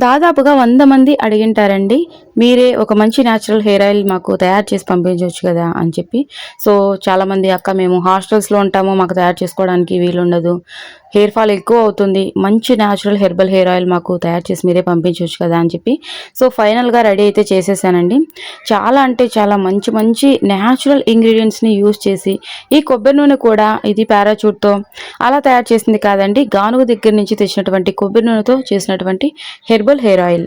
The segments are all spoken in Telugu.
దాదాపుగా 100 మంది అడిగింటారండి. మీరే ఒక మంచి న్యాచురల్ హెయిర్ ఆయిల్ మాకు తయారు చేసి పంపించొచ్చు కదా అని చెప్పి. సో, చాలామంది అక్క మేము హాస్టల్స్‌లో ఉంటాము. మాకు తయారు చేసుకోవడానికి వీలుండదు. హెయిర్ ఫాల్ ఎక్కువ అవుతుంది. మంచి న్యాచురల్ హెర్బల్ హెయిర్ ఆయిల్ మాకు తయారు చేసి మీరే పంపించొచ్చు కదా అని చెప్పి. సో, ఫైనల్‌గా రెడీ అయితే చేసేసానండి. చాలా అంటే చాలా మంచి మంచి న్యాచురల్ ఇంగ్రీడియెంట్స్‌ని యూజ్ చేసి ఈ కొబ్బరి నూనె కూడా ఇది పారాచూట్‌తో అలా తయారు చేసింది కాదండి. గానుగ దగ్గర నుంచి తెచ్చినటువంటి కొబ్బరి నూనెతో చేసినటువంటి హెర్బల్ హెయిర్ ఆయిల్.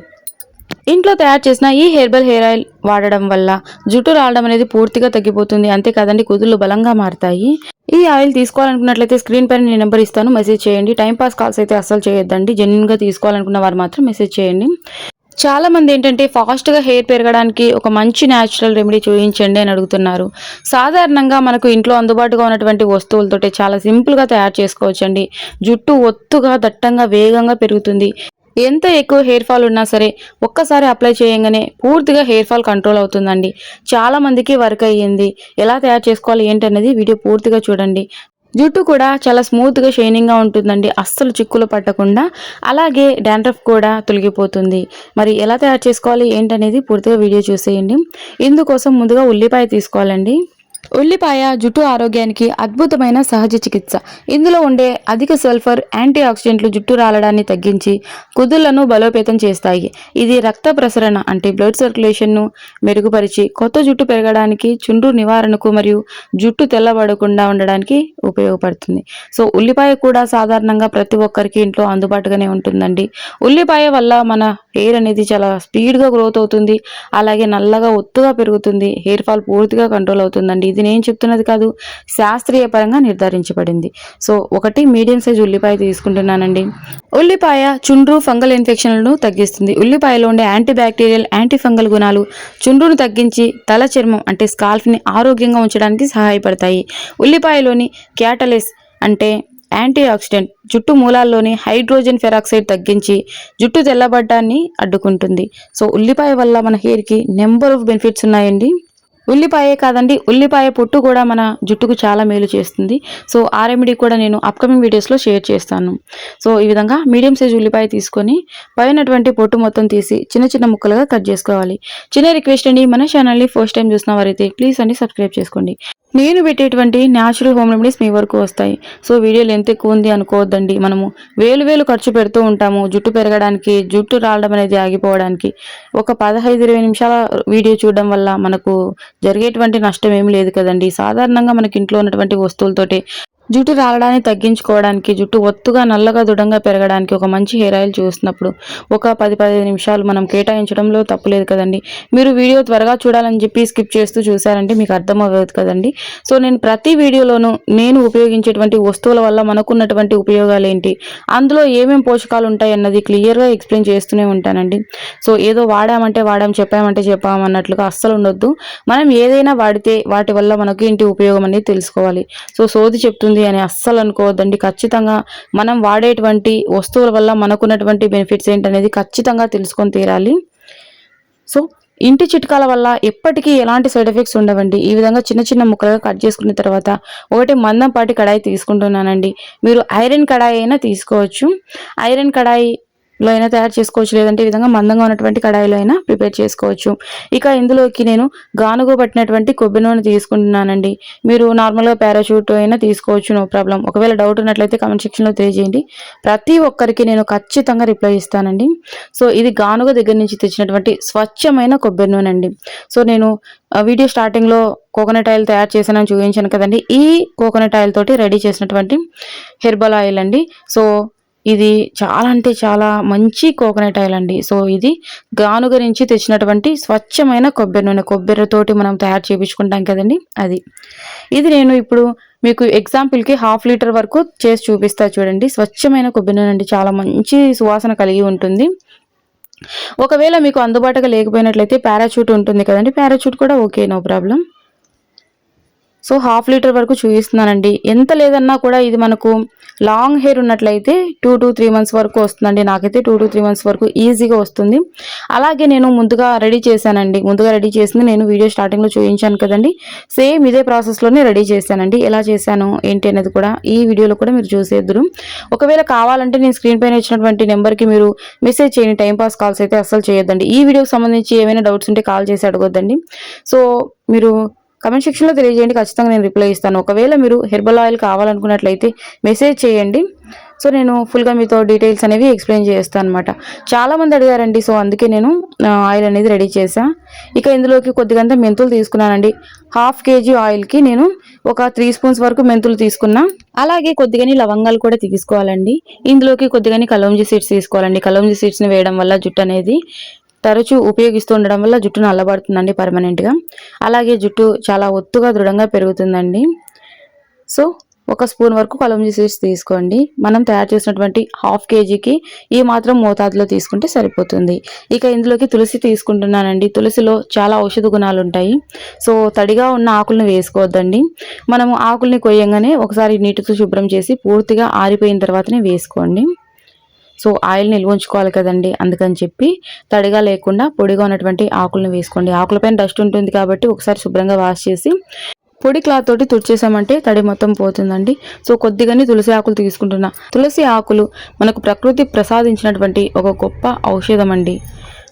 ఇంట్లో తయారు చేసిన ఈ హెర్బల్ హెయిర్ ఆయిల్ వాడడం వల్ల జుట్టు రాలడం అనేది పూర్తిగా తగ్గిపోతుంది. అంతే కాదండి, కుదుళ్ళు బలంగా మారతాయి. ఈ ఆయిల్ తీసుకోవాలనుకున్నట్లయితే స్క్రీన్ పైన నేను నెంబర్ ఇస్తాను, మెసేజ్ చేయండి. టైం పాస్ కాల్స్ అయితే అస్సలు చేయొద్దండి. జెన్యూన్‌గా తీసుకోవాలనుకున్న వారు మాత్రం మెసేజ్ చేయండి. చాలా మంది ఏంటంటే ఫాస్ట్‌గా హెయిర్ పెరగడానికి ఒక మంచి న్యాచురల్ రెమెడీ చూయించండి అని అడుగుతున్నారు. సాధారణంగా మనకు ఇంట్లో అందుబాటుగా ఉన్నటువంటి వస్తువులతోటే చాలా సింపుల్‌గా తయారు చేసుకోవచ్చండి. జుట్టు ఒత్తుగా, దట్టంగా, వేగంగా పెరుగుతుంది. ఎంత ఎక్కువ హెయిర్ ఫాల్ ఉన్నా సరే ఒక్కసారి అప్లై చేయంగానే పూర్తిగా హెయిర్ ఫాల్ కంట్రోల్ అవుతుందండి. చాలా మందికి వర్క్ అయ్యింది. ఎలా తయారు చేసుకోవాలి ఏంటనేది వీడియో పూర్తిగా చూడండి. జుట్టు కూడా చాలా స్మూత్‌గా, షైనింగ్‌గా ఉంటుందండి. అస్సలు చిక్కులు పట్టకుండా. అలాగే డాండ్రఫ్ కూడా తొలగిపోతుంది. మరి ఎలా తయారు చేసుకోవాలి ఏంటనేది పూర్తిగా వీడియో చూసేయండి. ఇందుకోసం ముందుగా ఉల్లిపాయ తీసుకోవాలండి. ఉల్లిపాయ జుట్టు ఆరోగ్యానికి అద్భుతమైన సహజ చికిత్స. ఇందులో ఉండే అధిక సల్ఫర్ యాంటీ ఆక్సిడెంట్లు జుట్టు రాలడాన్ని తగ్గించి కుదుళ్లను బలోపేతం చేస్తాయి. ఇది రక్త ప్రసరణ అంటే బ్లడ్ సర్క్యులేషన్ను మెరుగుపరిచి కొత్త జుట్టు పెరగడానికి, చుండ్రు నివారణకు మరియు జుట్టు తెల్లబడకుండా ఉండడానికి ఉపయోగపడుతుంది. సో ఉల్లిపాయ కూడా సాధారణంగా ప్రతి ఒక్కరికి ఇంట్లో అందుబాటుగానే ఉంటుందండి. ఉల్లిపాయ వల్ల మన హెయిర్ అనేది చాలా స్పీడ్గా గ్రోత్ అవుతుంది. అలాగే నల్లగా ఒత్తుగా పెరుగుతుంది. హెయిర్ ఫాల్ పూర్తిగా కంట్రోల్ అవుతుందండి. ఇది నేను చెప్తున్నది కాదు, శాస్త్రీయ పరంగా నిర్ధారించబడింది. సో ఒకటి మీడియం సైజ్ ఉల్లిపాయ తీసుకుంటున్నానండి. ఉల్లిపాయ చుండ్రు, ఫంగల్ ఇన్ఫెక్షన్లను తగ్గిస్తుంది. ఉల్లిపాయలో ఉండే యాంటీ బ్యాక్టీరియల్, యాంటీ ఫంగల్ గుణాలు చుండ్రును తగ్గించి తల చర్మం అంటే స్కాల్ఫ్ని ఆరోగ్యంగా ఉంచడానికి సహాయపడతాయి. ఉల్లిపాయలోని క్యాటలిస్ అంటే యాంటీ ఆక్సిడెంట్ జుట్టు మూలాల్లోని హైడ్రోజన్ పెరాక్సైడ్ తగ్గించి జుట్టు తెల్లబడ్డాన్ని అడ్డుకుంటుంది. సో ఉల్లిపాయ వల్ల మన హెయిర్కి నెంబర్ ఆఫ్ బెనిఫిట్స్ ఉన్నాయండి. ఉల్లిపాయే కాదండి, ఉల్లిపాయ పొట్టు కూడా మన జుట్టుకు చాలా మేలు చేస్తుంది. సో ఆ రెమెడీ కూడా నేను అప్కమింగ్ వీడియోస్లో షేర్ చేస్తాను. సో ఈ విధంగా మీడియం సైజ్ ఉల్లిపాయ తీసుకొని పైనటువంటి పొట్టు మొత్తం తీసి చిన్న చిన్న ముక్కలుగా కట్ చేసుకోవాలి. చిన్న రిక్వెస్ట్ అండి, మన ఛానల్ని ఫస్ట్ టైం చూసిన వారైతే ప్లీజ్ అండి సబ్స్క్రైబ్ చేసుకోండి. నేను పెట్టేటువంటి న్యాచురల్ హోమ్ రెమెడీస్ మీ వరకు వస్తాయి. సో వీడియో లెంత్ ఎక్కువ ఉంది అనుకోవద్దండి. మనము వేలు ఖర్చు పెడుతూ ఉంటాము జుట్టు పెరగడానికి, జుట్టు రాలడం అనేది ఆగిపోవడానికి. ఒక 15-20 నిమిషాల వీడియో చూడడం వల్ల మనకు జరిగేటువంటి నష్టం ఏమి లేదు కదండి. సాధారణంగా మనకి ఇంట్లో ఉన్నటువంటి వస్తువులతోటి జుట్టు రాలడాన్ని తగ్గించుకోవడానికి, జుట్టు ఒత్తుగా నల్లగా దృఢంగా పెరగడానికి ఒక మంచి హెయిర్ ఆయిల్ చూసినప్పుడు ఒక 10-15 నిమిషాలు మనం కేటాయించడంలో తప్పులేదు కదండి. మీరు వీడియో త్వరగా చూడాలని చెప్పి స్కిప్ చేస్తూ చూసారంటే మీకు అర్థం అవ్వదు కదండి. సో నేను ప్రతి వీడియోలోనూ నేను ఉపయోగించేటువంటి వస్తువుల వల్ల మనకున్నటువంటి ఉపయోగాలు ఏంటి, అందులో ఏమేమి పోషకాలు ఉంటాయి అన్నది క్లియర్గా ఎక్స్ప్లెయిన్ చేస్తూనే ఉంటానండి. సో ఏదో వాడామంటే వాడాం, చెప్పామంటే చెప్పామన్నట్లుగా అస్సలు ఉండొద్దు. మనం ఏదైనా వాడితే వాటి వల్ల మనకి ఏంటి ఉపయోగం అనేది తెలుసుకోవాలి. సో సోది చెప్తుంది అని అస్సలు అనుకోవద్దండి. ఖచ్చితంగా మనం వాడేటువంటి వస్తువుల వల్ల మనకున్నటువంటి బెనిఫిట్స్ ఏంటనేది ఖచ్చితంగా తెలుసుకొని తీరాలి. సో ఇంటి చిట్కాల వల్ల ఎప్పటికీ ఎలాంటి సైడ్ ఎఫెక్ట్స్ ఉండవండి. ఈ విధంగా చిన్న చిన్న ముక్కలుగా కట్ చేసుకున్న తర్వాత ఒకటి మందంపాటి కడాయి తీసుకుంటున్నానండి. మీరు ఐరన్ కడాయి అయినా తీసుకోవచ్చు. ఐరన్ కడాయిలో అయినా తయారు చేసుకోవచ్చు, లేదంటే ఈ విధంగా మందంగా ఉన్నటువంటి కడాయిలో అయినా ప్రిపేర్ చేసుకోవచ్చు. ఇక ఇందులోకి నేను గానుగ పట్టినటువంటి కొబ్బరి నూనె తీసుకుంటున్నానండి. మీరు నార్మల్గా పారాషూట్ అయినా తీసుకోవచ్చు, నో ప్రాబ్లం. ఒకవేళ డౌట్ ఉన్నట్లయితే కామెంట్ సెక్షన్లో తెలియజేయండి. ప్రతి ఒక్కరికి నేను ఖచ్చితంగా రిప్లై ఇస్తానండి. సో ఇది గానుగ దగ్గర నుంచి తెచ్చినటువంటి స్వచ్ఛమైన కొబ్బరి నూనె అండి. సో నేను వీడియో స్టార్టింగ్లో కోకోనట్ ఆయిల్ తయారు చేశానని చూపించాను కదండి. ఈ కోకోనట్ ఆయిల్ తోటి రెడీ చేసినటువంటి హెర్బల్ ఆయిల్ అండి. సో ఇది చాలా అంటే చాలా మంచి కోకోనట్ ఆయిల్ అండి. సో ఇది గానుగ నుంచి తెచ్చినటువంటి స్వచ్ఛమైన కొబ్బరి నూనె. కొబ్బరితోటి మనం తయారు చేయించుకుంటాం కదండి, అది. ఇది నేను ఇప్పుడు మీకు ఎగ్జాంపుల్కి 1/2 లీటర్ వరకు చేసి చూపిస్తా చూడండి. స్వచ్ఛమైన కొబ్బరి నూనె అండి, చాలా మంచి సువాసన కలిగి ఉంటుంది. ఒకవేళ మీకు అందుబాటుగా లేకపోయినట్లయితే పారాచూట్ ఉంటుంది కదండి, పారాచూట్ కూడా okay, no problem. So half litre వరకు చూపిస్తున్నానండి. ఎంత లేదన్నా కూడా ఇది మనకు లాంగ్ హెయిర్ ఉన్నట్లయితే 2 to 3 మంత్స్ వరకు వస్తుందండి. నాకైతే 2 to 3 మంత్స్ వరకు ఈజీగా వస్తుంది. అలాగే నేను ముందుగా రెడీ చేశానండి. ముందుగా రెడీ చేసింది నేను వీడియో స్టార్టింగ్లో చూపించాను కదండి, సేమ్ ఇదే ప్రాసెస్లోనే రెడీ చేశానండి. ఎలా చేశాను ఏంటి అనేది కూడా ఈ వీడియోలో కూడా మీరు చూసేద్దురు. ఒకవేళ కావాలంటే నేను స్క్రీన్ పైన ఇచ్చినటువంటి నెంబర్కి మీరు మెసేజ్ చేయండి. టైంపాస్ కాల్స్ అయితే అస్సలు చేయొద్దండి. ఈ వీడియోకి సంబంధించి ఏమైనా డౌట్స్ ఉంటే కాల్ చేసి అడగొద్దండి. సో మీరు కమెంట్ సెక్షన్లో తెలియజేయండి, ఖచ్చితంగా నేను రిప్లై ఇస్తాను. ఒకవేళ మీరు హెర్బల్ ఆయిల్ కావాలనుకున్నట్లయితే మెసేజ్ చేయండి. సో నేను ఫుల్గా మీతో డీటెయిల్స్ అనేవి ఎక్స్ప్లెయిన్ చేస్తాను అనమాట. చాలామంది అడిగారండి, సో అందుకే నేను ఆయిల్ అనేది రెడీ చేశా. ఇక ఇందులోకి కొద్దిగంత మెంతులు తీసుకున్నానండి. హాఫ్ కేజీ ఆయిల్కి నేను ఒక 3 స్పూన్స్ వరకు మెంతులు తీసుకున్నా. అలాగే కొద్దిగాని లవంగాలు కూడా తీసుకోవాలండి. ఇందులోకి కొద్దిగాని కలోంజీ సీడ్స్ తీసుకోవాలండి. కలోంజీ సీడ్స్ని వేయడం వల్ల జుట్టు అనేది తరచూ ఉపయోగిస్తూ ఉండడం వల్ల జుట్టు నల్లబడుతుందండి పర్మనెంట్గా. అలాగే జుట్టు చాలా ఒత్తుగా దృఢంగా పెరుగుతుందండి. సో 1 స్పూన్ వరకు కలోంజీ సీడ్స్ తీసుకోండి. మనం తయారు చేసినటువంటి హాఫ్ కేజీకి ఈ మాత్రం మోతాదులో తీసుకుంటే సరిపోతుంది. ఇక ఇందులోకి తులసి తీసుకుంటున్నానండి. తులసిలో చాలా ఔషధ గుణాలు ఉంటాయి. సో తడిగా ఉన్న ఆకులను వేసుకోవద్దండి. మనము ఆకుల్ని కొయ్యంగానే ఒకసారి నీటితో శుభ్రం చేసి పూర్తిగా ఆరిపోయిన తర్వాతనే వేసుకోండి. సో ఆయిల్ నిల్వ ఉంచుకోవాలి కదండి, అందుకని చెప్పి తడిగా లేకుండా పొడిగా ఉన్నటువంటి ఆకులను వేసుకోండి. ఆకులపైన డస్ట్ ఉంటుంది కాబట్టి ఒకసారి శుభ్రంగా వాష్ చేసి పొడి క్లాత్ తోటి తుడిచేసామంటే తడి మొత్తం పోతుందండి. సో కొద్దిగానే తులసి ఆకులు తీసుకుంటున్నా. తులసి ఆకులు మనకు ప్రకృతి ప్రసాదించినటువంటి ఒక గొప్ప ఔషధం అండి.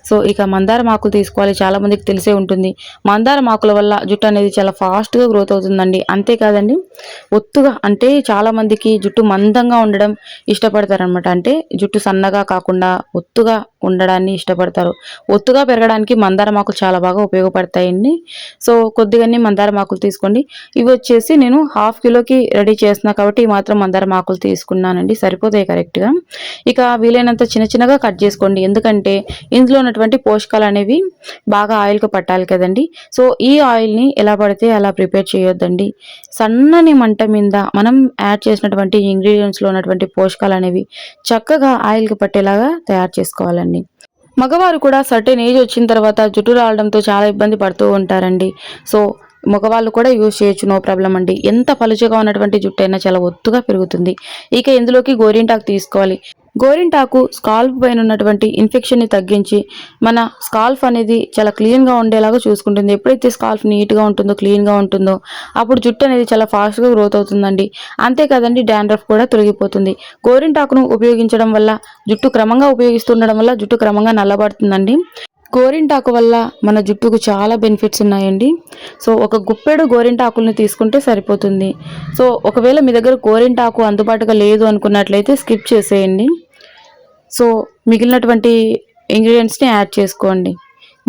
సో ఇక మందారం ఆకులు తీసుకోవాలి. చాలా మందికి తెలిసే ఉంటుంది, మందారం ఆకుల వల్ల జుట్టు అనేది చాలా ఫాస్ట్గా గ్రోత్ అవుతుందండి. అంతేకాదండి, ఒత్తుగా అంటే చాలా మందికి జుట్టు మందంగా ఉండడం ఇష్టపడతారనమాట. అంటే జుట్టు సన్నగా కాకుండా ఒత్తుగా ఉండడాన్ని ఇష్టపడతారు. ఒత్తుగా పెరగడానికి మందారం ఆకులు చాలా బాగా ఉపయోగపడతాయండి. సో కొద్దిగానే మందారం ఆకులు తీసుకోండి. ఇవి వచ్చేసి నేను హాఫ్ కిలోకి రెడీ చేస్తున్నా కాబట్టి ఈ మాత్రం మందారం ఆకులు తీసుకున్నానండి, సరిపోతాయి కరెక్ట్గా. ఇక వీలైనంత చిన్న చిన్నగా కట్ చేసుకోండి, ఎందుకంటే ఇందులో ఉన్నటువంటి పోషకాలు అనేవి బాగా ఆయిల్కి పట్టాలి కదండి. సో ఈ ఆయిల్ని ఎలా పడితే అలా ప్రిపేర్ చేయొద్దండి. సన్నని మంట మీద మనం యాడ్ చేసినటువంటి ఇంగ్రీడియంట్స్లో ఉన్నటువంటి పోషకాలు అనేవి చక్కగా ఆయిల్కి పట్టేలాగా తయారు చేసుకోవాలండి. మగవారు కూడా సర్టెన్ ఏజ్ వచ్చిన తర్వాత జుట్టు రావడంతో చాలా ఇబ్బంది పడుతూ ఉంటారండి. సో మగవాళ్ళు కూడా యూజ్ చేయొచ్చు, నో ప్రాబ్లం అండి. ఎంత పలుచగా ఉన్నటువంటి జుట్టు అయినా చాలా ఒత్తుగా పెరుగుతుంది. ఇక ఇందులోకి గోరింటాకు తీసుకోవాలి. గోరింటాకు స్కాల్ప్ పైన ఉన్నటువంటి ఇన్ఫెక్షన్ని తగ్గించి మన స్కాల్ప్ అనేది చాలా క్లీన్గా ఉండేలాగా చూసుకుంటుంది. ఎప్పుడైతే స్కాల్ప్ నీట్గా ఉంటుందో, క్లీన్గా ఉంటుందో, అప్పుడు జుట్టు అనేది చాలా ఫాస్ట్గా గ్రోత్ అవుతుందండి. అంతేకాదండి, డాండ్రఫ్ కూడా తొలగిపోతుంది. గోరింటాకును ఉపయోగించడం వల్ల, జుట్టు క్రమంగా ఉపయోగిస్తుండడం వల్ల జుట్టు క్రమంగా నల్లబడుతుందండి. గోరింటాకు వల్ల మన జుట్టుకు చాలా బెనిఫిట్స్ ఉన్నాయండి. సో ఒక గుప్పెడు గోరింటాకుల్ని తీసుకుంటే సరిపోతుంది. సో ఒకవేళ మీ దగ్గర గోరింటాకు అందుబాటుగా లేదు అనుకున్నట్లయితే స్కిప్ చేసేయండి. సో మిగిలినటువంటి ఇంగ్రీడియంట్స్ని యాడ్ చేసుకోండి.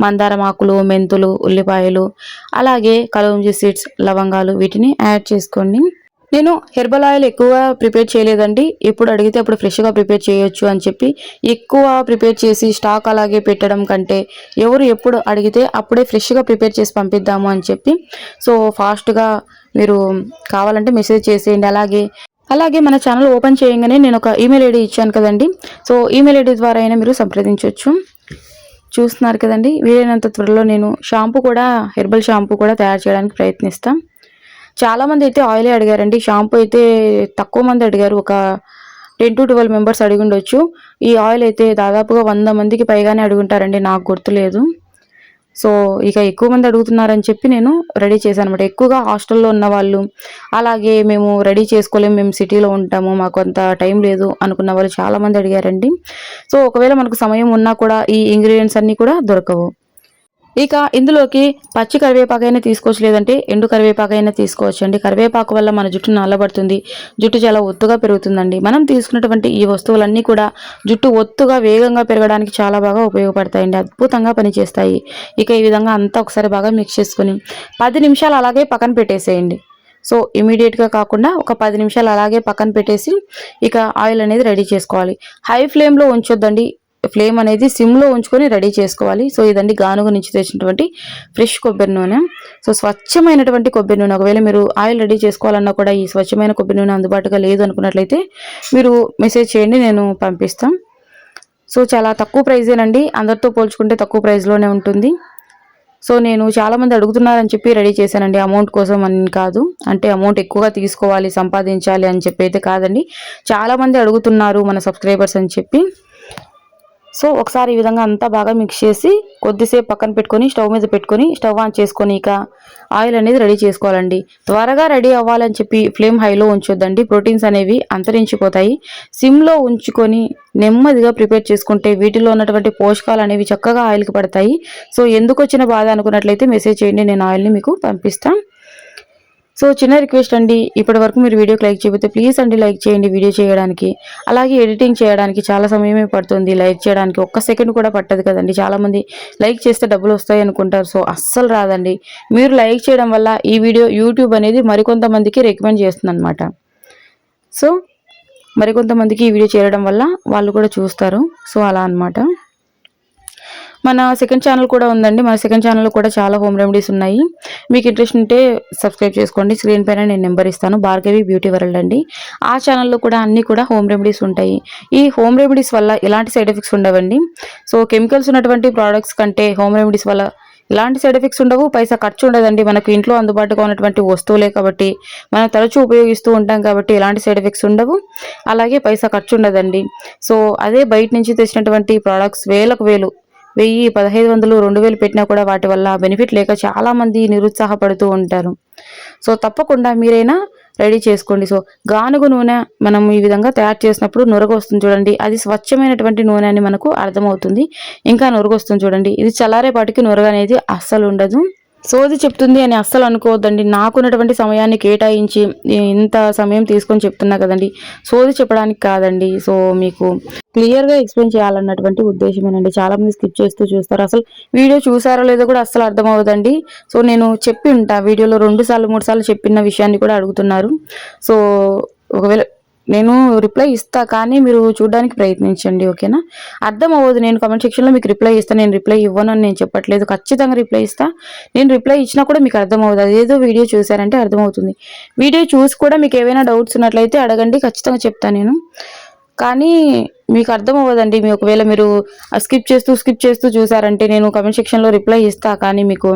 మందారం ఆకులు, మెంతులు, ఉల్లిపాయలు, అలాగే కలవంజి సీడ్స్, లవంగాలు, వీటిని యాడ్ చేసుకోండి. నేను హెర్బల్ ఆయిల్ ఎక్కువ ప్రిపేర్ చేయలేదండి. ఎప్పుడు అడిగితే అప్పుడు ఫ్రెష్గా ప్రిపేర్ చేయొచ్చు అని చెప్పి ఎక్కువ ప్రిపేర్ చేసి స్టాక్ అలాగే పెట్టడం కంటే ఎవరు ఎప్పుడు అడిగితే అప్పుడే ఫ్రెష్గా ప్రిపేర్ చేసి పంపిద్దాము అని చెప్పి సో ఫాస్ట్గా మీరు కావాలంటే మెసేజ్ చేసేయండి. అలాగే మన ఛానల్ ఓపెన్ చేయగానే నేను ఒక ఈమెయిల్ ఐడి ఇచ్చాను కదండి. సో ఈమెయిల్ ఐడి ద్వారా అయినా మీరు సంప్రదించవచ్చు. చూస్తున్నారు కదండి, వీలైనంత త్వరలో నేను హెర్బల్ షాంపూ కూడా తయారు చేయడానికి ప్రయత్నిస్తాం. చాలామంది అయితే ఆయిలే అడిగారండి. షాంపూ అయితే తక్కువ మంది అడిగారు, ఒక 10 to 12 మెంబర్స్ అడిగి ఉండొచ్చు. ఈ ఆయిల్ అయితే దాదాపుగా 100 మందికి పైగానే అడుగుంటారండి, నాకు గుర్తులేదు. సో ఇక ఎక్కువ మంది అడుగుతున్నారని చెప్పి నేను రెడీ చేశాను అనమాట. ఎక్కువగా హాస్టల్లో ఉన్న వాళ్ళు, అలాగే మేము రెడీ చేసుకోలేము, మేము సిటీలో ఉంటాము, మాకు అంత టైం లేదు అనుకున్న వాళ్ళు చాలామంది అడిగారండి. సో ఒకవేళ మనకు సమయం ఉన్నా కూడా ఈ ఇంగ్రీడియంట్స్ అన్నీ కూడా దొరకవు. ఇక ఇందులోకి పచ్చి కరివేపాకైనా తీసుకోవచ్చు, లేదంటే ఎండు కరివేపాకైనా తీసుకోవచ్చు అండి. కరివేపాకు వల్ల మన జుట్టు నల్లబడుతుంది, జుట్టు చాలా ఒత్తుగా పెరుగుతుందండి. మనం తీసుకున్నటువంటి ఈ వస్తువులన్నీ కూడా జుట్టు ఒత్తుగా వేగంగా పెరగడానికి చాలా బాగా ఉపయోగపడతాయండి, అద్భుతంగా పనిచేస్తాయి. ఇక ఈ విధంగా అంతా ఒకసారి బాగా మిక్స్ చేసుకొని 10 నిమిషాలు అలాగే పక్కన పెట్టేసేయండి. సో ఇమీడియట్గా కాకుండా ఒక 10 నిమిషాలు అలాగే పక్కన పెట్టేసి ఇక ఆయిల్ అనేది రెడీ చేసుకోవాలి. హై ఫ్లేమ్లో ఉంచొద్దండి, ఫ్లేమ్ అనేది సిమ్లో ఉంచుకొని రెడీ చేసుకోవాలి. సో ఇదండి గానుగ నుంచి తెచ్చినటువంటి ఫ్రెష్ కొబ్బరి నూనె. సో స్వచ్ఛమైనటువంటి కొబ్బరి నూనె. ఒకవేళ మీరు ఆయిల్ రెడీ చేసుకోవాలన్నా కూడా ఈ స్వచ్ఛమైన కొబ్బరి నూనె అందుబాటుగా లేదు అనుకున్నట్లయితే మీరు మెసేజ్ చేయండి, నేను పంపిస్తాం. సో చాలా తక్కువ ప్రైజేనండి, అందరితో పోల్చుకుంటే తక్కువ ప్రైస్లోనే ఉంటుంది. సో నేను చాలామంది అడుగుతున్నారని చెప్పి రెడీ చేశానండి. అమౌంట్ కోసం అని కాదు, అంటే అమౌంట్ ఎక్కువగా తీసుకోవాలి సంపాదించాలి అని చెప్పి అయితే కాదండి. చాలామంది అడుగుతున్నారు మన సబ్స్క్రైబర్స్ అని చెప్పి. సో ఒకసారి ఈ విధంగా అంతా బాగా మిక్స్ చేసి కొద్దిసేపు పక్కన పెట్టుకొని స్టవ్ మీద పెట్టుకొని స్టవ్ ఆన్ చేసుకొని ఇక ఆయిల్ అనేది రెడీ చేసుకోవాలండి. త్వరగా రెడీ అవ్వాలని చెప్పి ఫ్లేమ్ హైలో ఉంచొద్దండి, ప్రోటీన్స్ అనేవి అంతరించిపోతాయి. సిమ్లో ఉంచుకొని నెమ్మదిగా ప్రిపేర్ చేసుకుంటే వీటిలో ఉన్నటువంటి పోషకాలు అనేవి చక్కగా ఆయిల్కి పడతాయి. సో ఎందుకు వచ్చిన బాధ అనుకున్నట్లయితే మెసేజ్ చేయండి, నేను ఆయిల్ని మీకు పంపిస్తాను. సో చిన్న రిక్వెస్ట్ అండి, ఇప్పటి వరకు మీరు వీడియోకి లైక్ చేయకపోతే ప్లీజ్ అండి లైక్ చేయండి. వీడియో చేయడానికి అలాగే ఎడిటింగ్ చేయడానికి చాలా సమయమే పడుతుంది. లైక్ చేయడానికి ఒక్క సెకండ్ కూడా పట్టదు కదండి. చాలామంది లైక్ చేస్తే డబ్బులు వస్తాయి అనుకుంటారు, సో అస్సలు రాదండి. మీరు లైక్ చేయడం వల్ల ఈ వీడియో యూట్యూబ్ అనేది మరికొంతమందికి రికమెండ్ చేస్తుంది అనమాట. సో మరికొంతమందికి ఈ వీడియో చేయడం వల్ల వాళ్ళు కూడా చూస్తారు. సో అలా అనమాట. మన సెకండ్ ఛానల్ కూడా ఉందండి. మన సెకండ్ ఛానల్లో కూడా చాలా హోమ్ రెమెడీస్ ఉన్నాయి. మీకు ఇంట్రెస్ట్ ఉంటే సబ్స్క్రైబ్ చేసుకోండి. స్క్రీన్ పైన నేను నెంబర్ ఇస్తాను, భార్గవి బ్యూటీ వరల్డ్ అండి. ఆ ఛానల్లో కూడా అన్నీ కూడా హోమ్ రెమెడీస్ ఉంటాయి. ఈ హోమ్ రెమెడీస్ వల్ల ఎలాంటి సైడ్ ఎఫెక్ట్స్ ఉండవండి. సో కెమికల్స్ ఉన్నటువంటి ప్రోడక్ట్స్ కంటే హోమ్ రెమెడీస్ వల్ల ఎలాంటి సైడ్ ఎఫెక్ట్స్ ఉండవు, పైసా ఖర్చు ఉండదండి. మనకు ఇంట్లో అందుబాటుగా ఉన్నటువంటి వస్తువులే కాబట్టి మనం తరచూ ఉపయోగిస్తూ ఉంటాం కాబట్టి ఎలాంటి సైడ్ ఎఫెక్ట్స్ ఉండవు, అలాగే పైసా ఖర్చు ఉండదండి. సో అదే బయట నుంచి తెచ్చినటువంటి ప్రోడక్ట్స్ వేలకు వేలు 1000, 1500, 2000 పెట్టినా కూడా వాటి వల్ల బెనిఫిట్ లేక చాలామంది నిరుత్సాహపడుతూ ఉంటారు. సో తప్పకుండా మీరైనా రెడీ చేసుకోండి. సో గానుగ నూనె మనం ఈ విధంగా తయారు చేసినప్పుడు నురగ వస్తుంది చూడండి, అది స్వచ్ఛమైనటువంటి నూనె అని మనకు అర్థమవుతుంది. ఇంకా నురగ వస్తుంది చూడండి, ఇది చల్లారేపాటికి నురగ అనేది అస్సలు ఉండదు. సోది చెప్తుంది అని అస్సలు అనుకోవద్దండి. నాకున్నటువంటి సమయాన్ని కేటాయించి ఇంత సమయం తీసుకొని చెప్తున్నా కదండి, సోది చెప్పడానికి కాదండి. సో మీకు క్లియర్గా ఎక్స్ప్లెయిన్ చేయాలన్నటువంటి ఉద్దేశమేనండి. చాలామంది స్కిప్ చేస్తూ చూస్తారు, అసలు వీడియో చూసారో లేదో కూడా అస్సలు అర్థం అవ్వదండి. సో నేను చెప్పి ఉంటా వీడియోలో 2 సార్లు 3 సార్లు చెప్పిన విషయాన్ని కూడా అడుగుతున్నారు. సో ఒకవేళ నేను రిప్లై ఇస్తా, కానీ మీరు చూడడానికి ప్రయత్నించండి, ఓకేనా? అర్థం అవ్వదు, నేను కామెంట్ సెక్షన్లో మీకు రిప్లై ఇస్తాను. నేను రిప్లై ఇవ్వను అని నేను చెప్పట్లేదు, ఖచ్చితంగా రిప్లై ఇస్తా. నేను రిప్లై ఇచ్చినా కూడా మీకు అర్థం అవ్వదు, అదేదో వీడియో చూసారంటే అర్థమవుతుంది. వీడియో చూసి కూడా మీకు ఏవైనా డౌట్స్ ఉన్నట్లయితే అడగండి, ఖచ్చితంగా చెప్తాను నేను. కానీ మీకు అర్థం అవ్వదండి. మీ ఒకవేళ మీరు స్కిప్ చేస్తూ చూసారంటే నేను కామెంట్ సెక్షన్లో రిప్లై ఇస్తా, కానీ మీకు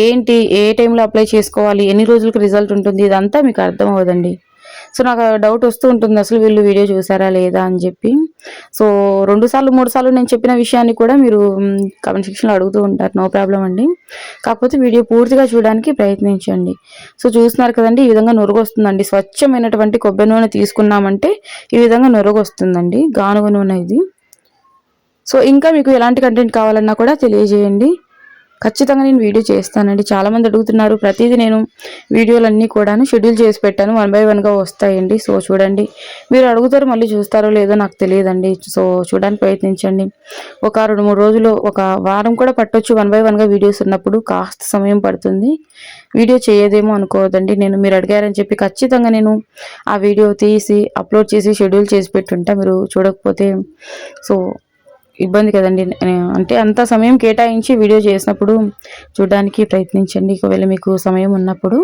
ఏంటి, ఏ టైంలో అప్లై చేసుకోవాలి, ఎన్ని రోజులకు రిజల్ట్ ఉంటుంది, ఇదంతా మీకు అర్థం అవ్వదండి. సో నాకు డౌట్ వస్తూ ఉంటుంది, అసలు వీళ్ళు వీడియో చూసారా లేదా అని చెప్పి. సో 2 సార్లు 3 సార్లు నేను చెప్పిన విషయాన్ని కూడా మీరు కామెంట్ సెక్షన్లో అడుగుతూ ఉంటారు, నో ప్రాబ్లం అండి. కాకపోతే వీడియో పూర్తిగా చూడడానికి ప్రయత్నించండి. సో చూస్తున్నారు కదండి, ఈ విధంగా నురుగు వస్తుందండి. స్వచ్ఛమైనటువంటి కొబ్బరి నూనె తీసుకున్నామంటే ఈ విధంగా నురుగు వస్తుందండి, గానుగ నూనె ఇది. సో ఇంకా మీకు ఎలాంటి కంటెంట్ కావాలన్నా కూడా తెలియజేయండి, ఖచ్చితంగా నేను వీడియో చేస్తానండి. చాలామంది అడుగుతున్నారు, ప్రతిదీ నేను వీడియోలన్నీ కూడాను షెడ్యూల్ చేసి పెట్టాను, 1 by 1గా వస్తాయండి. సో చూడండి, మీరు అడుగుతారు, మళ్ళీ చూస్తారో లేదో నాకు తెలియదండి. సో చూడడానికి ప్రయత్నించండి. ఒక 2-3 రోజులు, ఒక వారం కూడా పట్టొచ్చు 1 by 1గా వీడియోస్ ఉన్నప్పుడు. కాస్త సమయం పడుతుంది, వీడియో చేయదేమో అనుకోవద్దండి. మీరు అడిగారని చెప్పి ఖచ్చితంగా నేను ఆ వీడియో తీసి అప్లోడ్ చేసి షెడ్యూల్ చేసి పెట్టుంటా, మీరు చూడకపోతే సో ఇబ్బంది కదండి. అంటే అంత సమయం కేటాయించి వీడియో చేసినప్పుడు చూడడానికి ప్రయత్నించండి, ఒకవేళ మీకు సమయం ఉన్నప్పుడు.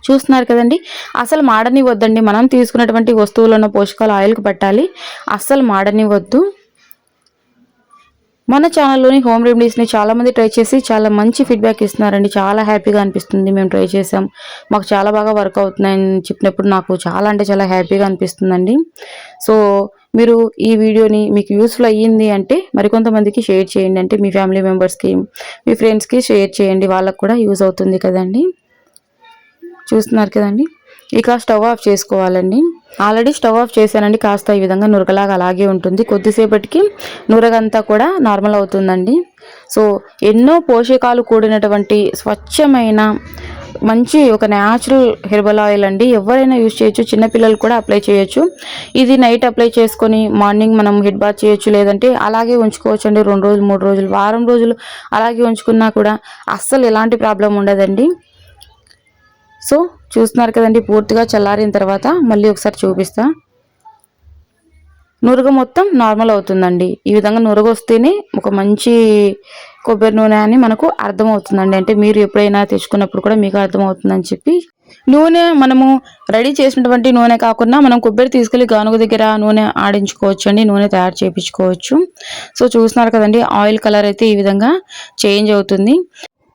చూస్తున్నారు కదండి, అసలు మాడనివ్వద్దండి. మనం తీసుకున్నటువంటి వస్తువులు ఉన్న పోషకాలు ఆయిల్కి పట్టాలి, అస్సలు మాడనివ్వద్దు. మన ఛానల్లోని హోమ్ రెమెడీస్ని చాలామంది ట్రై చేసి చాలా మంచి ఫీడ్బ్యాక్ ఇస్తున్నారండి. చాలా హ్యాపీగా అనిపిస్తుంది, మేము ట్రై చేసాం, మాకు చాలా బాగా వర్క్ అవుతున్నాయని చెప్పినప్పుడు నాకు చాలా అంటే చాలా హ్యాపీగా అనిపిస్తుందండి. సో మీరు ఈ వీడియోని మీకు యూస్ఫుల్ అయ్యింది అంటే మరికొంతమందికి షేర్ చేయండి, అంటే మీ ఫ్యామిలీ మెంబర్స్కి, మీ ఫ్రెండ్స్కి షేర్ చేయండి, వాళ్ళకు కూడా యూజ్ అవుతుంది కదండి. చూస్తున్నారు కదండి, ఇక స్టవ్ ఆఫ్ చేసుకోవాలండి. ఆల్రెడీ స్టవ్ ఆఫ్ చేశానండి, కాస్త ఈ విధంగా నురగలాగా అలాగే ఉంటుంది. కొద్దిసేపటికి నురగంతా కూడా నార్మల్ అవుతుందండి. సో ఎన్నో పోషకాలు కూడినటువంటి స్వచ్ఛమైన మంచి ఒక న్యాచురల్ హెర్బల్ ఆయిల్ అండి, ఎవరైనా యూజ్ చేయొచ్చు, చిన్నపిల్లలు కూడా అప్లై చేయొచ్చు. ఇది నైట్ అప్లై చేసుకొని మార్నింగ్ మనం హెడ్ బాత్ చేయొచ్చు, లేదంటే అలాగే ఉంచుకోవచ్చు అండి. 2 రోజులు 3 రోజులు వారం రోజులు అలాగే ఉంచుకున్నా కూడా అస్సలు ఎలాంటి ప్రాబ్లం ఉండదండి. సో చూస్తున్నారు కదండి, పూర్తిగా చల్లారిన తర్వాత మళ్ళీ ఒకసారి చూపిస్తా. నురుగ మొత్తం నార్మల్ అవుతుందండి. ఈ విధంగా నురుగ వస్తేనే ఒక మంచి కొబ్బరి నూనె అని మనకు అర్థమవుతుందండి. అంటే మీరు ఎప్పుడైనా తెచ్చుకున్నప్పుడు కూడా మీకు అర్థమవుతుందని చెప్పి నూనె మనము రెడీ చేసినటువంటి నూనె కాకుండా మనం కొబ్బరి తీసుకెళ్ళి గానుగ దగ్గర నూనె ఆడించుకోవచ్చు అండి, నూనె తయారు చేయించుకోవచ్చు. సో చూస్తున్నారు కదండి, ఆయిల్ కలర్ అయితే ఈ విధంగా చేంజ్ అవుతుంది.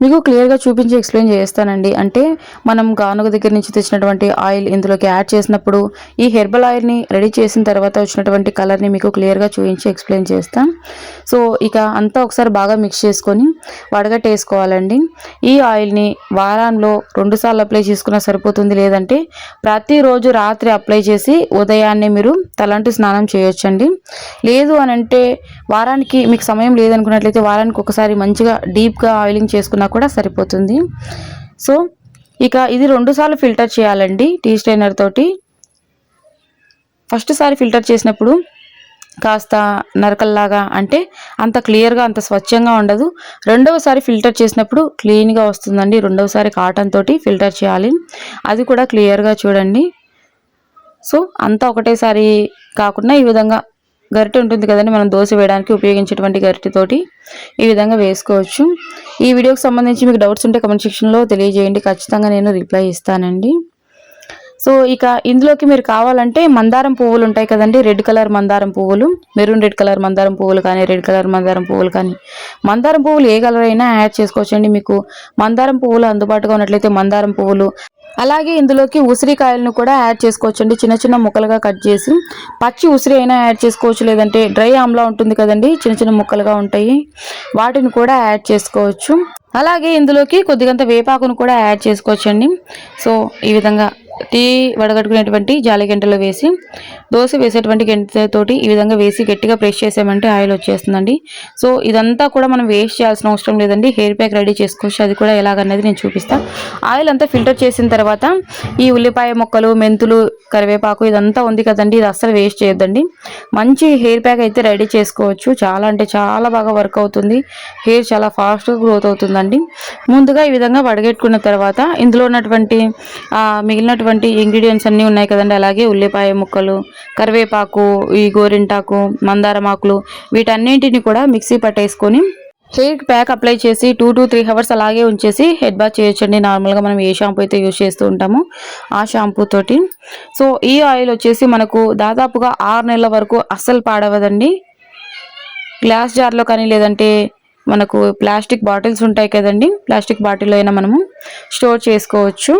మీకు క్లియర్గా చూపించి ఎక్స్ప్లెయిన్ చేస్తానండి. అంటే మనం గానుగ దగ్గర నుంచి తెచ్చినటువంటి ఆయిల్ ఇందులోకి యాడ్ చేసినప్పుడు ఈ హెర్బల్ ఆయిల్ని రెడీ చేసిన తర్వాత వచ్చినటువంటి కలర్ని మీకు క్లియర్గా చూపించి ఎక్స్ప్లెయిన్ చేస్తాం. సో ఇక అంతా ఒకసారి బాగా మిక్స్ చేసుకొని వడగట్టేసుకోవాలండి. ఈ ఆయిల్ని వారంలో 2 సార్లు అప్లై చేసుకున్నా సరిపోతుంది, లేదంటే ప్రతిరోజు రాత్రి అప్లై చేసి ఉదయాన్నే మీరు తలంటు స్నానం చేయొచ్చండి. లేదు అని అంటే వారానికి మీకు సమయం లేదనుకున్నట్లయితే వారానికి ఒకసారి మంచిగా డీప్గా ఆయిలింగ్ చేసుకున్నా కూడా సరిపోతుంది. సో ఇక ఇది 2 సార్లు ఫిల్టర్ చేయాలండి టీ స్ట్రైనర్ తోటి. ఫస్ట్ సారి ఫిల్టర్ చేసినప్పుడు కాస్త నరకల్లాగా, అంటే అంత క్లియర్గా అంత స్వచ్ఛంగా ఉండదు. రెండవసారి ఫిల్టర్ చేసినప్పుడు క్లీన్గా వస్తుందండి. రెండవసారి కాటన్ తోటి ఫిల్టర్ చేయాలి, అది కూడా క్లియర్గా చూడండి. సో అంతా ఒకటేసారి కాకుండా ఈ విధంగా గరిటె ఉంటుంది కదండి, మనం దోశ వేయడానికి ఉపయోగించేటువంటి గరిటెతోటి ఈ విధంగా వేసుకోవచ్చు. ఈ వీడియోకి సంబంధించి మీకు డౌట్స్ ఉంటే కమెంట్ సెక్షన్లో తెలియజేయండి, ఖచ్చితంగా నేను రిప్లై ఇస్తానండి. సో ఇక ఇందులోకి మీరు కావాలంటే మందారం పువ్వులు ఉంటాయి కదండి, రెడ్ కలర్ మందారం పువ్వులు, మెరూన్ రెడ్ కలర్ మందారం పువ్వులు కానీ, రెడ్ కలర్ మందారం పువ్వులు కానీ, మందారం పువ్వులు ఏ కలర్ అయినా యాడ్ చేసుకోవచ్చండి. మీకు మందారం పువ్వులు అందుబాటుగా ఉన్నట్లయితే మందారం పువ్వులు, అలాగే ఇందులోకి ఉసిరికాయలను కూడా యాడ్ చేసుకోవచ్చండి. చిన్న చిన్న ముక్కలుగా కట్ చేసి పచ్చి ఉసిరి అయినా యాడ్ చేసుకోవచ్చు, లేదంటే డ్రై ఆమ్లా ఉంటుంది కదండి, చిన్న చిన్న ముక్కలుగా ఉంటాయి, వాటిని కూడా యాడ్ చేసుకోవచ్చు. అలాగే ఇందులోకి కొద్దిగంత వేపాకును కూడా యాడ్ చేసుకోవచ్చండి. సో ఈ విధంగా టీ వడగట్టుకునేటువంటి జాలి గంటలో వేసి దోశ వేసేటువంటి గంటతోటి ఈ విధంగా వేసి గట్టిగా ప్రెస్ చేసామంటే ఆయిల్ వచ్చేస్తుందండి. సో ఇదంతా కూడా మనం వేస్ట్ చేయాల్సిన అవసరం లేదండి, హెయిర్ ప్యాక్ రెడీ చేసుకోవచ్చు. అది కూడా ఎలాగన్నది నేను చూపిస్తాను. ఆయిల్ అంతా ఫిల్టర్ చేసిన తర్వాత ఈ ఉల్లిపాయ ముక్కలు, మెంతులు, కరివేపాకు ఇదంతా ఉంది కదండి, ఇది అస్సలు వేస్ట్ చేయొద్దండి. మంచి హెయిర్ ప్యాక్ అయితే రెడీ చేసుకోవచ్చు. చాలా అంటే చాలా బాగా వర్క్ అవుతుంది, హెయిర్ చాలా ఫాస్ట్గా గ్రోత్ అవుతుందండి. ముందుగా ఈ విధంగా వడగట్టుకున్న తర్వాత ఇందులో ఉన్నటువంటి మిగిలినటువంటి ఇంగ్రీడియంట్స్ అన్నీ ఉన్నాయి కదండి, అలాగే ఉల్లిపాయ ముక్కలు, కరివేపాకు, ఈ గోరింటాకు, మందారం ఆకులు, వీటన్నింటిని కూడా మిక్సీ పట్టేసుకొని హెయిర్ ప్యాక్ అప్లై చేసి 2 to 3 అవర్స్ అలాగే ఉంచేసి హెడ్ బాత్ చేయొచ్చండి. నార్మల్గా మనం ఏ షాంపూ అయితే యూజ్ చేస్తూ ఉంటామో ఆ షాంపూ తోటి. సో ఈ ఆయిల్ వచ్చేసి మనకు దాదాపుగా 6 నెలల వరకు అస్సలు పాడవదండి. గ్లాస్ జార్లో కానీ, లేదంటే మనకు ప్లాస్టిక్ బాటిల్స్ ఉంటాయి కదండి, ప్లాస్టిక్ బాటిల్లో అయినా మనము స్టోర్ చేసుకోవచ్చు.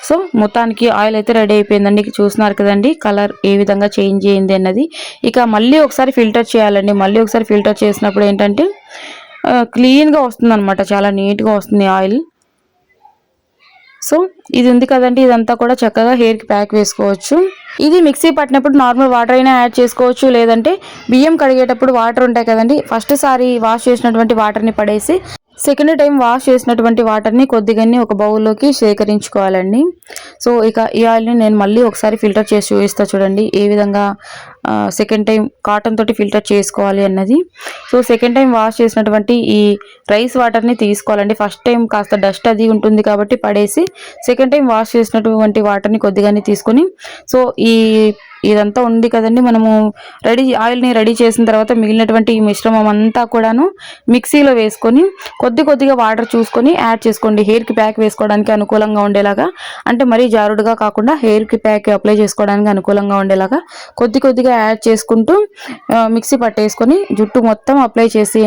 సో మొత్తానికి ఆయిల్ అయితే రెడీ అయిపోయిందండి. చూస్తున్నారు కదండి కలర్ ఏ విధంగా చేంజ్ అయ్యింది అన్నది. ఇక మళ్ళీ ఒకసారి ఫిల్టర్ చేయాలండి. మళ్ళీ ఒకసారి ఫిల్టర్ చేసినప్పుడు ఏంటంటే క్లీన్గా వస్తుంది అనమాట, చాలా నీట్గా వస్తుంది ఆయిల్. సో ఇది ఉంది కదండి, ఇదంతా కూడా చక్కగా హెయిర్కి ప్యాక్ వేసుకోవచ్చు. ఇది మిక్సీ పట్టినప్పుడు నార్మల్ వాటర్ అయినా యాడ్ చేసుకోవచ్చు, లేదంటే బియ్యం కడిగేటప్పుడు వాటర్ ఉంటాయి కదండి, ఫస్ట్ సారి వాష్ చేసినటువంటి వాటర్ని పడేసి సెకండ్ టైం వాష్ చేసినటువంటి వాటర్ని కొద్దిగానే ఒక బౌల్లోకి సేకరించుకోవాలండి. సో ఇక ఈ ఆయిల్ని నేను మళ్ళీ ఒకసారి ఫిల్టర్ చేసి చూపిస్తా చూడండి ఏ విధంగా సెకండ్ టైం కాటన్ తోటి ఫిల్టర్ చేసుకోవాలి అన్నది. సో సెకండ్ టైం వాష్ చేసినటువంటి ఈ రైస్ వాటర్ని తీసుకోవాలండి. ఫస్ట్ టైం కాస్త డస్ట్ అది ఉంటుంది కాబట్టి పడేసి సెకండ్ టైం వాష్ చేసినటువంటి వాటర్ని కొద్దిగానే తీసుకొని, సో ఇదంతా ఉంది కదండి, మనము ఆయిల్ని రెడీ చేసిన తర్వాత మిగిలినటువంటి ఈ మిశ్రమం అంతా కూడాను మిక్సీలో వేసుకొని కొద్దిగా వాటర్ చూసుకొని యాడ్ చేసుకోండి, హెయిర్కి ప్యాక్ వేసుకోవడానికి అనుకూలంగా ఉండేలాగా. అంటే మరీ జారుడుగా కాకుండా హెయిర్కి ప్యాక్ అప్లై చేసుకోవడానికి అనుకూలంగా ఉండేలాగా కొద్దిగా యాడ్ చేసుకుంటూ మిక్సీ పట్టేసుకొని జుట్టు మొత్తం అప్లై చేసి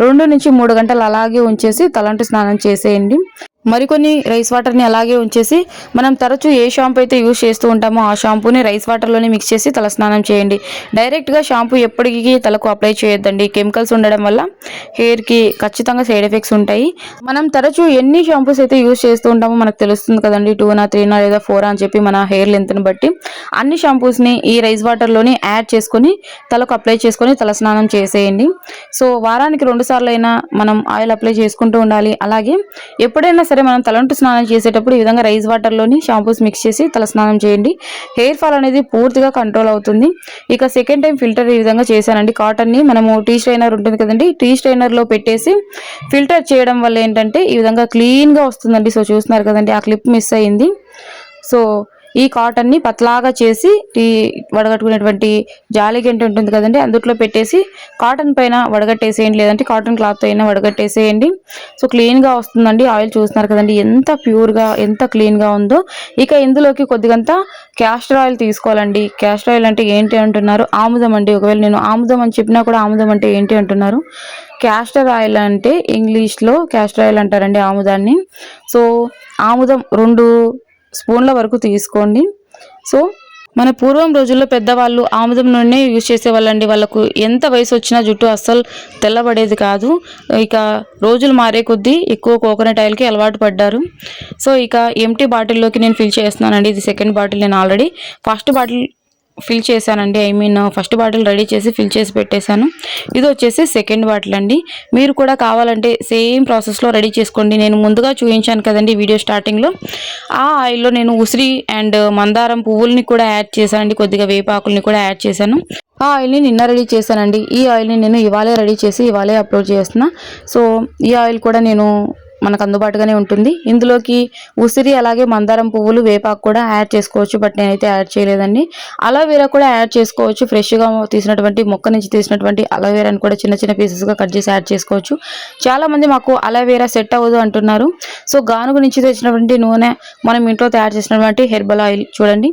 2 నుంచి 3 గంటలు అలాగే ఉంచేసి తలంటు స్నానం చేసేయండి. మరికొన్ని రైస్ వాటర్ని అలాగే ఉంచేసి మనం తరచూ ఏ షాంపూ అయితే యూజ్ చేస్తూ ఉంటామో ఆ షాంపూని రైస్ వాటర్లోనే మిక్స్ చేసి తల స్నానం చేయండి. డైరెక్ట్గా షాంపూ ఎప్పటికీ తలకు అప్లై చేయొద్దండి, కెమికల్స్ ఉండడం వల్ల హెయిర్కి ఖచ్చితంగా సైడ్ ఎఫెక్ట్స్ ఉంటాయి. మనం తరచూ ఎన్ని షాంపూస్ అయితే యూజ్ చేస్తూ ఉంటామో మనకు తెలుస్తుంది కదండి, 2 3 లేదా 4 అని చెప్పి మన హెయిర్ లెంత్ని బట్టి అన్ని షాంపూస్ని ఈ రైస్ వాటర్లోనే యాడ్ చేసుకొని తలకు అప్లై చేసుకొని తల స్నానం చేసేయండి. సో వారానికి 2 సార్లు అయినా మనం ఆయిల్ అప్లై చేసుకుంటూ ఉండాలి. అలాగే ఎప్పుడైనా సరే మనం తలంటు స్నానం చేసేటప్పుడు ఈ విధంగా రైస్ వాటర్లోని షాంపూస్ మిక్స్ చేసి తల స్నానం చేయండి, హెయిర్ ఫాల్ అనేది పూర్తిగా కంట్రోల్ అవుతుంది. ఇక సెకండ్ టైం ఫిల్టర్ ఈ విధంగా చేశానండి. కాటన్ని మనము టీ స్ట్రైనర్ ఉంటుంది కదండి, టీ స్ట్రైనర్లో పెట్టేసి ఫిల్టర్ చేయడం వల్ల ఏంటంటే ఈ విధంగా క్లీన్గా వస్తుందండి. సో చూస్తున్నారు కదండి, ఆ క్లిప్ మిస్ అయింది. సో ఈ కాటన్ని పతలాగా చేసి ఈ వడగట్టుకునేటువంటి జాలి గంట ఉంటుంది కదండి, అందుట్లో పెట్టేసి కాటన్ పైన వడగట్టేసేయండి, లేదంటే కాటన్ క్లాత్ అయినా వడగట్టేసేయండి. సో క్లీన్గా వస్తుందండి. ఆయిల్ చూస్తున్నారు కదండి ఎంత ప్యూర్గా ఎంత క్లీన్గా ఉందో. ఇక ఇందులోకి కొద్దిగంత క్యాస్టర్ ఆయిల్ తీసుకోవాలండి. క్యాస్టర్ ఆయిల్ అంటే ఏంటి అంటున్నారు, ఆముదం అండి. ఒకవేళ నేను ఆముదం అని చెప్పినా కూడా ఆముదం అంటే ఏంటి అంటున్నారు. క్యాస్టర్ ఆయిల్ అంటే ఇంగ్లీష్లో క్యాస్టర్ ఆయిల్ అంటారండి ఆముదాన్ని. సో ఆముదం 2 స్పూన్ల వరకు తీసుకోండి. సో మన పూర్వం రోజుల్లో పెద్దవాళ్ళు ఆముదం నూనె యూజ్ చేసేవాళ్ళండి. వాళ్ళకు ఎంత వయసు వచ్చినా జుట్టు అస్సలు తెల్లబడేది కాదు. ఇక రోజులు మారే కొద్దీ ఎక్కువ కోకోనట్ ఆయిల్కి అలవాటు పడ్డారు. సో ఇక ఎంటీ బాటిల్లోకి నేను ఫిల్ చేస్తున్నానండి. ఇది సెకండ్ బాటిల్. నేను ఆల్రెడీ ఫస్ట్ బాటిల్ ఫిల్ చేశానండి. ఫస్ట్ బాటిల్ రెడీ చేసి ఫిల్ చేసి పెట్టేశాను. ఇది వచ్చేసి సెకండ్ బాటిల్ అండి. మీరు కూడా కావాలంటే సేమ్ ప్రాసెస్లో రెడీ చేసుకోండి. నేను ముందుగా చూపించాను కదండి వీడియో స్టార్టింగ్లో, ఆ ఆయిల్లో నేను ఉసిరి అండ్ మందారం పువ్వుల్ని కూడా యాడ్ చేశానండి. కొద్దిగా వేపాకుల్ని కూడా యాడ్ చేశాను. ఆ ఆయిల్ని నిన్న రెడీ చేశానండి. ఈ ఆయిల్ని నేను ఇవాళే రెడీ చేసి ఇవాళే అప్లోడ్ చేస్తున్నా. సో ఈ ఆయిల్ కూడా నేను మనకు అందుబాటుగానే ఉంటుంది. ఇందులోకి ఉసిరి అలాగే మందారం పువ్వులు వేపాకు కూడా యాడ్ చేసుకోవచ్చు, బట్ నేనైతే యాడ్ చేయలేదండి. అలోవెరా కూడా యాడ్ చేసుకోవచ్చు. ఫ్రెష్గా తీసినటువంటి మొక్క నుంచి తీసినటువంటి అలోవెరాని కూడా చిన్న చిన్న పీసెస్గా కట్ చేసి యాడ్ చేసుకోవచ్చు. చాలామంది మాకు అలోవెరా సెట్ అవ్వదు అంటున్నారు. సో గానుగు నుంచి తెచ్చినటువంటి నూనె, మనం ఇంట్లో తయారు చేసినటువంటి హెర్బల్ ఆయిల్ చూడండి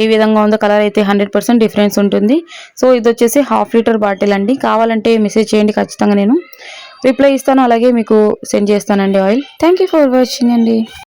ఏ విధంగా ఉందో. కలర్ అయితే 100% డిఫరెన్స్ ఉంటుంది. సో ఇది వచ్చేసి 1/2 లీటర్ బాటిల్ అండి. కావాలంటే మెసేజ్ చేయండి, ఖచ్చితంగా నేను రిప్లై ఇస్తాను. అలాగే మీకు సెండ్ చేస్తానండి oil. Thank you for watching అండి.